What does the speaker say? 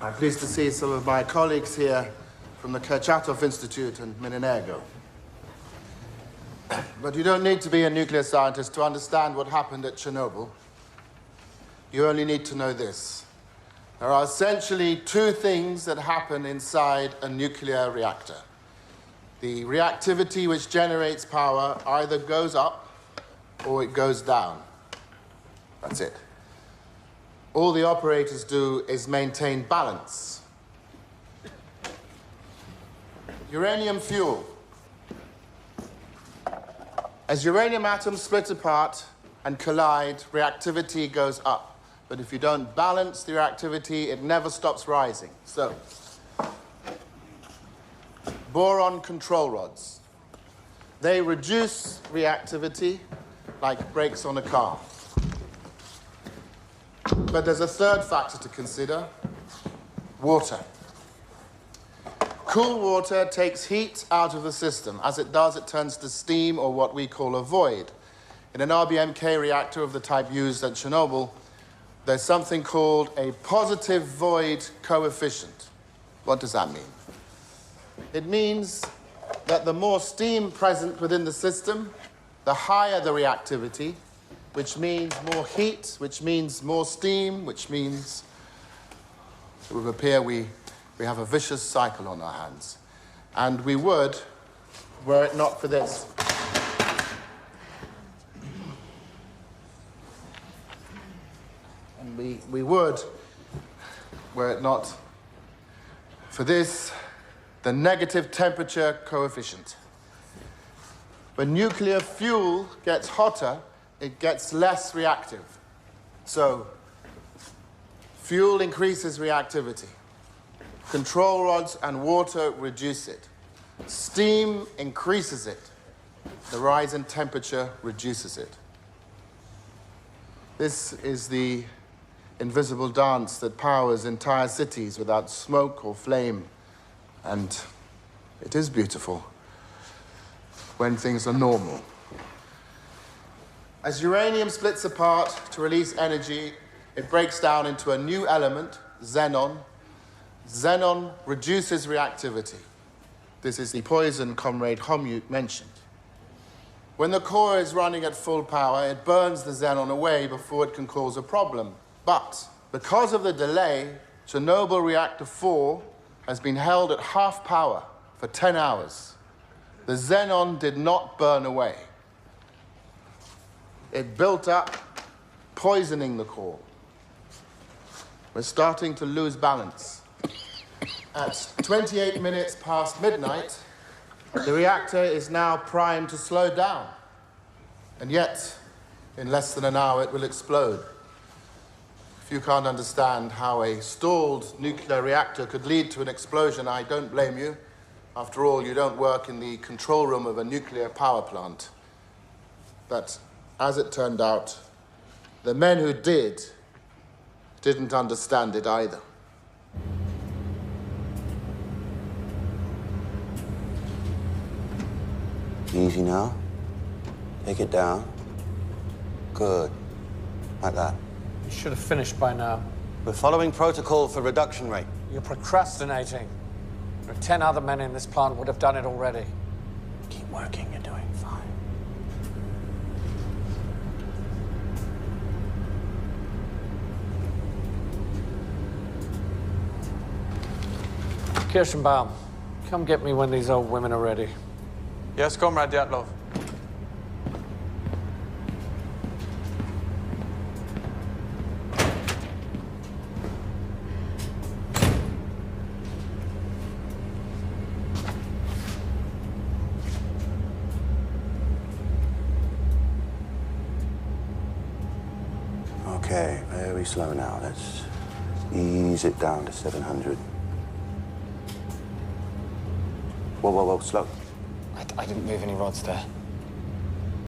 I'm pleased to see some of my colleagues here from the Kurchatov Institute and Minenergo. But you don't need to be a nuclear scientist to understand what happened at Chernobyl. You only need to know this. There are essentially two things that happen inside a nuclear reactor. The reactivity which generates power either goes up or it goes down. That's it. All the operators do is maintain balance. Uranium fuel. As uranium atoms split apart and collide, reactivity goes up. But if you don't balance the reactivity, it never stops rising. So, boron control rods. They reduce reactivity like brakes on a car. But there's a third factor to consider: water. Cool water takes heat out of the system. As it does, it turns to steam, or what we call a void. In an RBMK reactor of the type used at Chernobyl, there's something called a positive void coefficient. What does that mean? It means that the more steam present within the system, the higher the reactivity, which means more heat, which means more steam, which means it would appear we have a vicious cycle on our hands. And we would, were it not for this. And we would, were it not for this, the negative temperature coefficient. When nuclear fuel gets hotter, it gets less reactive. So, fuel increases reactivity. Control rods and water reduce it. Steam increases it. The rise in temperature reduces it. This is the invisible dance that powers entire cities without smoke or flame. And it is beautiful when things are normal. As uranium splits apart to release energy, it breaks down into a new element, xenon. Xenon reduces reactivity. This is the poison Comrade Homut mentioned. When the core is running at full power, it burns the xenon away before it can cause a problem. But because of the delay, Chernobyl Reactor 4 has been held at half power for 10 hours. The xenon did not burn away. It built up, poisoning the core. We're starting to lose balance. At 28 minutes past midnight, the reactor is now primed to slow down. And yet, in less than an hour, it will explode. If you can't understand how a stalled nuclear reactor could lead to an explosion, I don't blame you. After all, you don't work in the control room of a nuclear power plant. But as it turned out, the men who didn't understand it either. Easy now. Take it down. Good. Like that. You should have finished by now. We're following protocol for reduction rate. You're procrastinating. There are 10 other men in this plant would have done it already. Keep working, you're doing fine. Kirschenbaum, come get me when these old women are ready. Yes, Comrade Dyatlov. Okay, very slow now. Let's ease it down to 700. Whoa, slow. I didn't move any rods there.